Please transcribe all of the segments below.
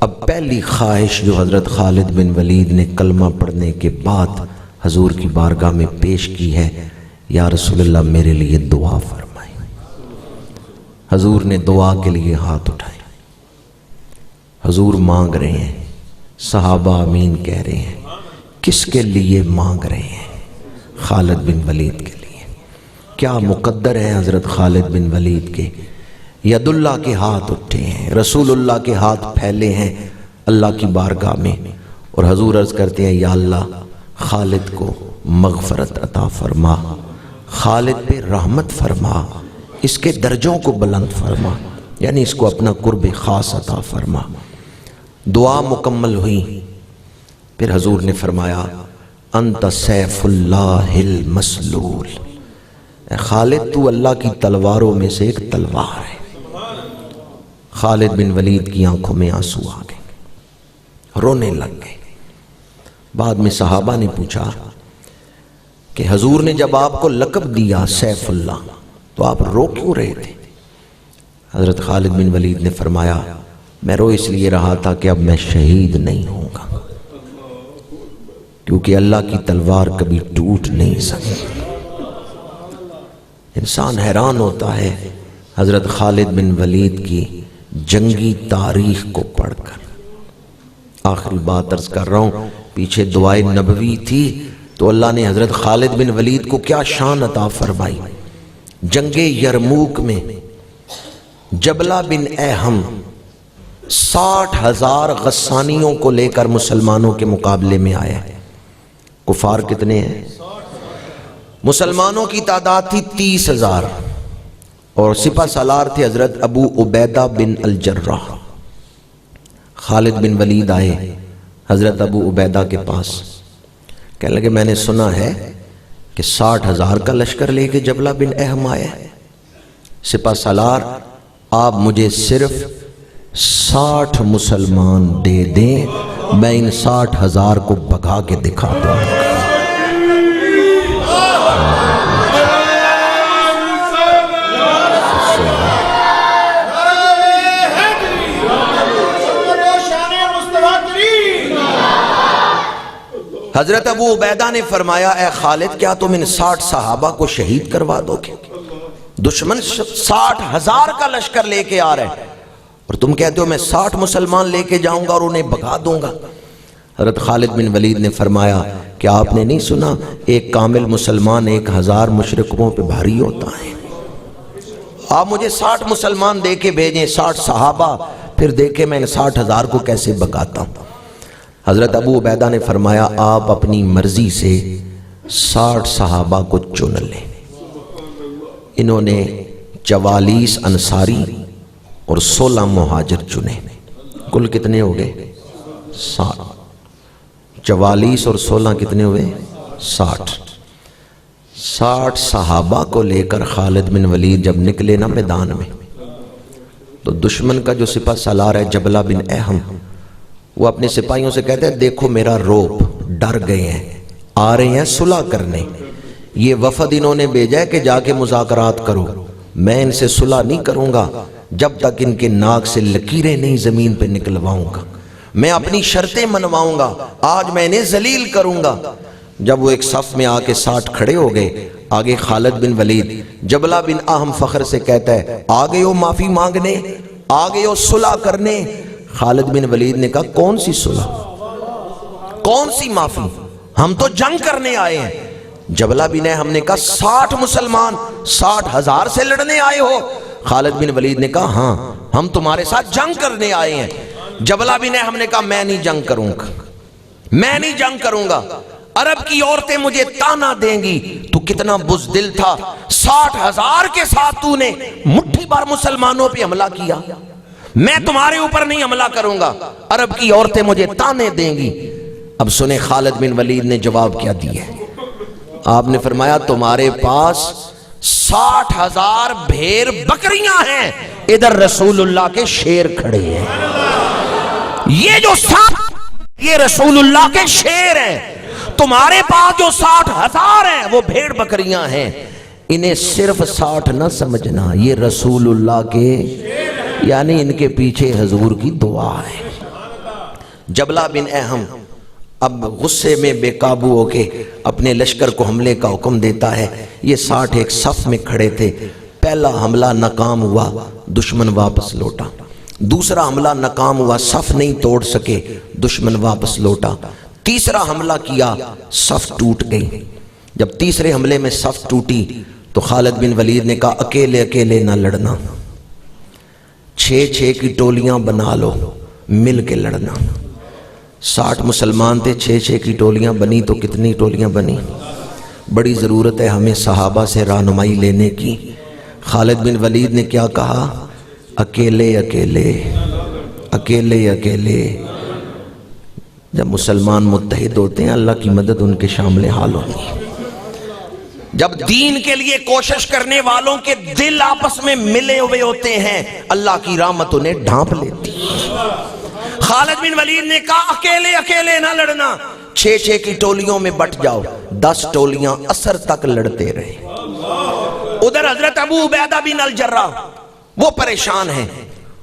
اب پہلی خواہش جو حضرت خالد بن ولید نے کلمہ پڑھنے کے بعد حضور کی بارگاہ میں پیش کی ہے، یا رسول اللہ میرے لیے دعا فرمائیں۔ حضور نے دعا کے لیے ہاتھ اٹھائے، حضور مانگ رہے ہیں، صحابہ آمین کہہ رہے ہیں۔ کس کے لیے مانگ رہے ہیں؟ خالد بن ولید کے لیے۔ کیا مقدر ہے حضرت خالد بن ولید کے؟ ید اللہ کے ہاتھ اٹھے ہیں، رسول اللہ کے ہاتھ پھیلے ہیں اللہ کی بارگاہ میں، اور حضور عرض کرتے ہیں یا اللہ خالد کو مغفرت عطا فرما، خالد پہ رحمت فرما، اس کے درجوں کو بلند فرما، یعنی اس کو اپنا قرب خاص عطا فرما۔ دعا مکمل ہوئی، پھر حضور نے فرمایا انت سیف اللہ المسلول، اے خالد تو اللہ کی تلواروں میں سے ایک تلوار ہے۔ خالد بن ولید کی آنکھوں میں آنسو آ گئے، رونے لگ گئے۔ بعد میں صحابہ نے پوچھا کہ حضور نے جب آپ کو لقب دیا سیف اللہ تو آپ رو کیوں رہے تھے؟ حضرت خالد بن ولید نے فرمایا میں رو اس لیے رہا تھا کہ اب میں شہید نہیں ہوں گا، کیونکہ اللہ کی تلوار کبھی ٹوٹ نہیں سکتی۔ انسان حیران ہوتا ہے حضرت خالد بن ولید کی جنگی تاریخ کو پڑھ کر۔ آخری بات عرض کر رہا ہوں، پیچھے دعائے نبوی تھی تو اللہ نے حضرت خالد بن ولید کو کیا شان عطا فرمائی۔ جنگ یرموک میں جبلہ بن احم 60,000 غسانیوں کو لے کر مسلمانوں کے مقابلے میں آیا ہے۔ کفار کتنے ہیں؟ مسلمانوں کی تعداد تھی 30,000، اور سپہ سالار تھے حضرت ابو عبیدہ بن الجراح۔ خالد بن ولید آئے حضرت ابو عبیدہ کے پاس، کہنے لگے میں نے سنا ہے کہ 60,000 کا لشکر لے کے جبلہ بن احم آئے۔ سپہ سالار آپ مجھے صرف 60 مسلمان دے دیں، میں ان 60,000 کو بھگا کے دکھا دوں گا۔ حضرت ابو عبیدہ نے فرمایا اے خالد کیا تم ان 60 صحابہ کو شہید کروا دو گے؟ دشمن 60,000 کا لشکر لے کے آ رہے ہیں اور تم کہتے ہو میں 60 مسلمان لے کے جاؤں گا اور انہیں بھگا دوں گا۔ حضرت خالد بن ولید نے فرمایا کیا آپ نے نہیں سنا ایک کامل مسلمان 1,000 مشرکوں پہ بھاری ہوتا ہے؟ آپ مجھے 60 مسلمان دے کے بھیجیں، 60 صحابہ، پھر دیکھیں میں ان 60,000 کو کیسے بھگاتا ہوں۔ حضرت ابو عبیدہ نے فرمایا آپ اپنی مرضی سے 60 صحابہ کو چن لیں۔ انہوں نے 44 انصاری اور 16 مہاجر چنے، کل کتنے ہو گئے؟ 60۔ 44 اور 16 کتنے ہوئے؟ 60۔ 60 صحابہ کو لے کر خالد بن ولید جب نکلے نا میدان میں، تو دشمن کا جو سپہ سالار ہے جبلہ بن احم، وہ اپنے سپاہیوں سے کہتے ہیں دیکھو میرا روب، ڈر گئے ہیں، آ رہے ہیں صلح کرنے، یہ وفد انہوں نے بھیجا ہے کہ جا کے مذاکرات کرو، میں ان سے صلح نہیں کروں گا جب تک ان کے ناک سے لکیریں نہیں زمین پہ نکلواؤں گا، میں اپنی شرطیں منواؤں گا، آج میں انہیں ذلیل کروں گا۔ جب وہ ایک صف میں آ کے 60 کھڑے ہو گئے، آگے خالد بن ولید، جبلہ بن احم فخر سے کہتا ہے آگے ہو معافی مانگنے، آگے ہو صلح کرنے۔ خالد بن ولید نے کہا کون سی صلح، کون سی معافی، ہم تو جنگ کرنے آئے ہیں۔ جبلہ بن احم نے کہا 60 مسلمان 60,000 سے لڑنے آئے ہو؟ خالد بن ولید نے کہا ہاں ہم تمہارے ساتھ جنگ کرنے آئے ہیں۔ جبلہ بن احم نے کہا میں نہیں جنگ کروں گا، میں نہیں جنگ کروں گا، عرب کی عورتیں مجھے تانا دیں گی، تو کتنا بزدل تھا، 60,000 کے ساتھ تو نے مٹھی بار مسلمانوں پہ حملہ کیا، میں تمہارے اوپر نہیں حملہ کروں گا، عرب کی عورتیں مجھے تانے دیں گی۔ اب سنیں خالد بن ولید نے جواب کیا دیا ہے۔ آپ نے فرمایا تمہارے پاس 60,000 بھیڑ بکریاں ہیں، ادھر رسول اللہ کے شیر کھڑے ہیں، یہ جو 60 یہ رسول اللہ کے شیر ہیں، تمہارے پاس جو 60,000 ہیں وہ بھیڑ بکریاں ہیں، انہیں صرف 60 نہ سمجھنا، یہ رسول اللہ کے، یعنی ان کے پیچھے حضور کی دعا ہے۔ جبلہ بن احم اب غصے میں بے قابو ہو کے اپنے لشکر کو حملے کا حکم دیتا ہے. یہ 60 ایک صف میں کھڑے تھے. پہلا حملہ ناکام ہوا، دشمن واپس لوٹا. دوسرا حملہ ناکام ہوا، صف نہیں توڑ سکے، دشمن واپس لوٹا. تیسرا حملہ کیا، صف ٹوٹ گئی. جب تیسرے حملے میں صف ٹوٹی تو خالد بن ولید نے کہا اکیلے اکیلے نہ لڑنا، 6 کی ٹولیاں بنا لو، مل کے لڑنا. 60 مسلمان تھے، 6 کی ٹولیاں بنی تو کتنی ٹولیاں بنی؟ بڑی ضرورت ہے ہمیں صحابہ سے رہنمائی لینے کی. خالد بن ولید نے کیا کہا؟ اکیلے اکیلے اکیلے اکیلے. جب مسلمان متحد ہوتے ہیں اللہ کی مدد ان کے شامل حال ہوتی ہے. جب دین کے لیے کوشش کرنے والوں کے دل آپس میں ملے ہوئے ہوتے ہیں اللہ کی رحمت انہیں ڈھانپ لیتی. خالد بن ولید نے کہا اکیلے اکیلے نہ لڑنا، 6 کی ٹولیوں میں بٹ جاؤ. 10 ٹولیاں عصر تک لڑتے رہے. ادھر حضرت ابو عبیدہ بن الجراح وہ پریشان ہیں.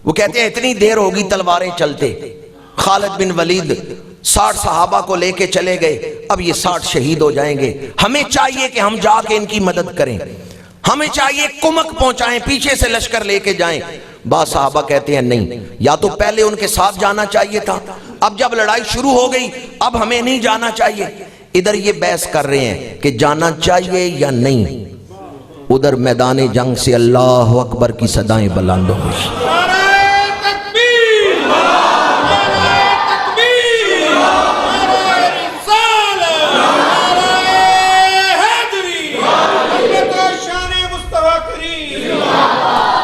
وہ کہتے ہیں اتنی دیر ہوگی تلواریں چلتے. خالد بن ولید 60 صحابہ کو لے کے چلے گئے. اب یہ 60 شہید ہو جائیں گے. ہمیں چاہیے کہ ہم جا کے ان کی مدد کریں، ہمیں چاہیے کمک پہنچائیں، پیچھے سے لشکر لے کے جائیں. بعض صحابہ کہتے ہیں نہیں، یا تو پہلے ان کے ساتھ جانا چاہیے تھا، اب جب لڑائی شروع ہو گئی اب ہمیں نہیں جانا چاہیے. ادھر یہ بحث کر رہے ہیں کہ جانا چاہیے یا نہیں. ادھر میدان جنگ سے اللہ اکبر کی صدائیں بلند ہو گئی.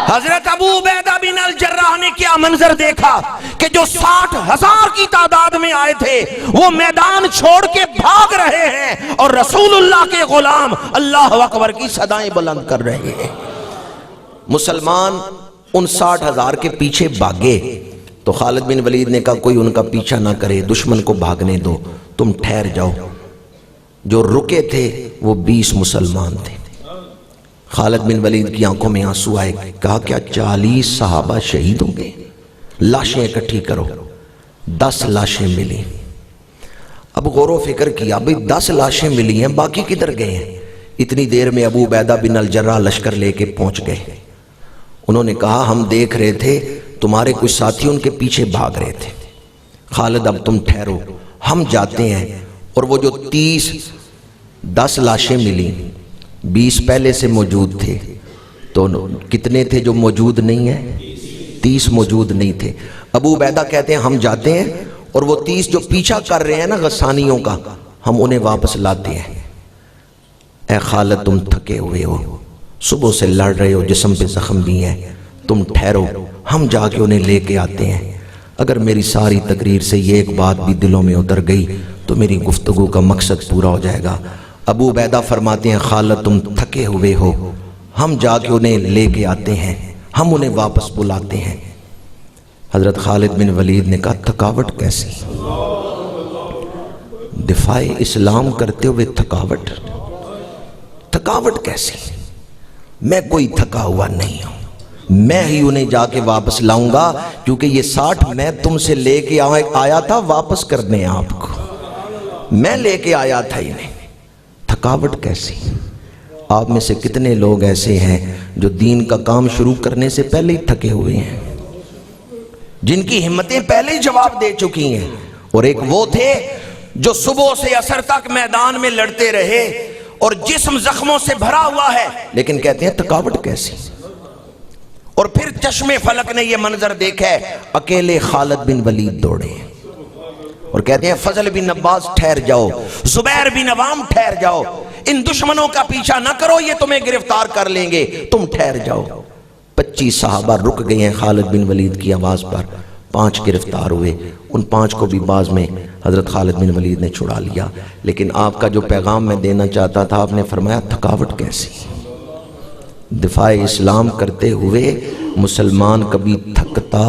حضرت ابو عبیدہ بن الجراح نے کیا منظر دیکھا کہ جو 60,000 کی تعداد میں آئے تھے وہ میدان چھوڑ کے بھاگ رہے ہیں اور رسول اللہ کے غلام اللہ اکبر کی صدائیں بلند کر رہے ہیں. مسلمان ان 60,000 کے پیچھے بھاگے تو خالد بن ولید نے کہا کوئی ان کا پیچھا نہ کرے، دشمن کو بھاگنے دو، تم ٹھہر جاؤ. جو رکے تھے وہ 20 مسلمان تھے. خالد بن ولید کی آنکھوں میں آنسو آئے. کہا کیا 40 صحابہ شہید ہو گئے؟ لاشیں اکٹھی کرو. 10 لاشیں ملی. اب غور و فکر کیا بھئی 10 لاشیں ملی ہیں، باقی کدھر گئے ہیں؟ اتنی دیر میں ابو عبیدہ بن الجراح لشکر لے کے پہنچ گئے. انہوں نے کہا ہم دیکھ رہے تھے تمہارے کچھ ساتھی ان کے پیچھے بھاگ رہے تھے. خالد اب تم ٹھہرو، ہم جاتے ہیں. اور وہ جو 10 لاشیں ملی، 20 پہلے سے موجود تھے تو کتنے تھے جو موجود نہیں ہیں؟ 30 موجود نہیں تھے. ابو عبیدہ کہتے ہیں ہم جاتے ہیں اور وہ 30 جو پیچھا کر رہے ہیں نا غسانیوں کا، ہم انہیں واپس لاتے ہیں. اے خالد تم تھکے ہوئے ہو، صبح سے لڑ رہے ہو، جسم پہ زخم بھی ہیں، تم ٹھہرو، ہم جا کے انہیں لے کے آتے ہیں. اگر میری ساری تقریر سے یہ ایک بات بھی دلوں میں اتر گئی تو میری گفتگو کا مقصد پورا ہو جائے گا. ابو عبیدہ فرماتے ہیں خالد تم تھکے ہوئے ہو، ہم جا کے انہیں لے کے آتے ہیں، ہم انہیں واپس بلاتے ہیں. حضرت خالد بن ولید نے کہا تھکاوٹ کیسی؟ دفاع اسلام کرتے ہوئے تھکاوٹ کیسی؟ میں کوئی تھکا ہوا نہیں ہوں، میں ہی انہیں جا کے واپس لاؤں گا، کیونکہ یہ 60 میں تم سے لے کے آیا تھا واپس کرنے آپ کو، میں لے کے آیا تھا انہیں. تھکاوٹ کیسی؟ آپ میں سے کتنے لوگ ایسے ہیں جو دین کا کام شروع کرنے سے پہلے ہی تھکے ہوئے ہیں، جن کی ہمتیں پہلے ہی جواب دے چکی ہیں؟ اور ایک وہ تھے جو صبح سے عصر تک میدان میں لڑتے رہے اور جسم زخموں سے بھرا ہوا ہے، لیکن کہتے ہیں تھکاوٹ کیسی؟ اور پھر چشم فلک نے یہ منظر دیکھا ہے، اکیلے خالد بن ولید دوڑے اور کہتے ہیں فضل بن عباس ٹھہر جاؤ، زبیر بن عوام ٹھہر جاؤ، ان دشمنوں کا پیچھا نہ کرو، یہ تمہیں گرفتار کر لیں گے، تم ٹھہر جاؤ. 25 صحابہ رک گئے ہیں خالد بن ولید کی آواز پر. 5 گرفتار ہوئے. ان 5 کو بھی بعض میں حضرت خالد بن ولید نے چھڑا لیا. لیکن آپ کا جو پیغام میں دینا چاہتا تھا، آپ نے فرمایا تھکاوٹ کیسی؟ دفاع اسلام کرتے ہوئے مسلمان کبھی تھکتا؟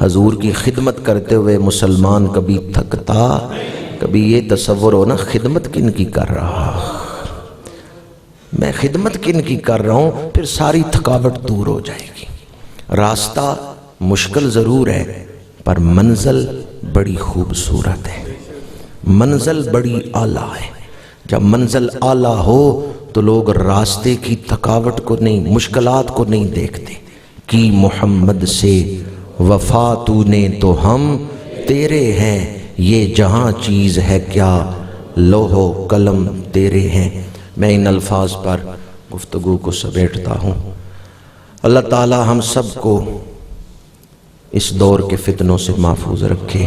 حضور کی خدمت کرتے ہوئے مسلمان کبھی تھکتا؟ کبھی یہ تصور ہو نا خدمت کن کی کر رہا، میں خدمت کن کی کر رہا ہوں، پھر ساری تھکاوٹ دور ہو جائے گی. راستہ مشکل ضرور ہے، پر منزل بڑی خوبصورت ہے، منزل بڑی اعلیٰ ہے۔ جب منزل اعلیٰ ہو تو لوگ راستے کی تھکاوٹ کو نہیں، مشکلات کو نہیں دیکھتے۔ کی محمد سے وفا تو نے تو ہم تیرے ہیں، یہ جہاں چیز ہے کیا لوح و قلم تیرے ہیں۔ میں ان الفاظ پر گفتگو کو سمیٹتا ہوں۔ اللہ تعالی ہم سب کو اس دور کے فتنوں سے محفوظ رکھے۔